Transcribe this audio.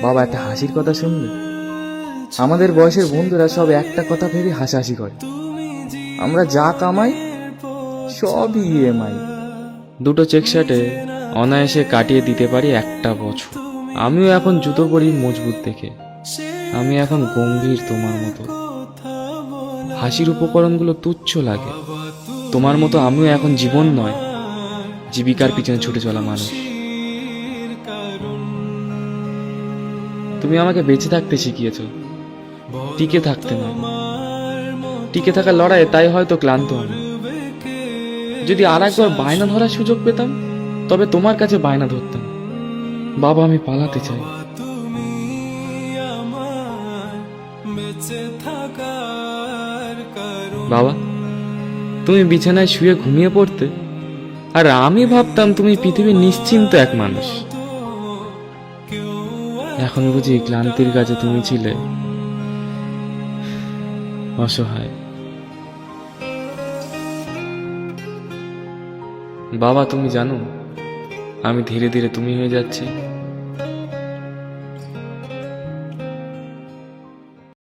বাবা একটা হাসির কথা শুনবে? আমাদের বয়সের বন্ধুরা সব একটা কথা ভেবে হাসাহাসি করে, আমরা যা কামাই সবই ইএমআই। দুটো চেক শার্টে অনায়াসে কাটিয়ে দিতে পারি একটা বছর। আমিও এখন জুতো পরি মজবুত দেখে, আমি এখন গম্ভীর তোমার মতো। হাসির উপকরণগুলো তুচ্ছ লাগে, তোমার মতো আমিও এখন জীবন নয়, জীবিকার পিছনে ছুটে চলা মানুষ। তুমি আমাকে বেঁচে থাকতে শিখিয়েছ, টিকে থাকতে নয়। টিকে থাকার লড়াইয়ে তাই হয়তো ক্লান্ত আমি। যদি আর একবার বায়না ধরার সুযোগ পেতাম, তবে তোমার কাছে বায়না ধরতাম, বাবা আমি পালাতে চাই। বাবা, তুমি বিছানায় শুয়ে ঘুমিয়ে পড়তে, আর আমি ভাবতাম তুমি পৃথিবীর নিশ্চিন্ত এক মানুষ। এখন বুঝি ক্লান্তির কাছে তুমি ছিলে অসহায়। বাবা তুমি জানো, আমি ধীরে ধীরে তুমি হয়ে যাচ্ছি।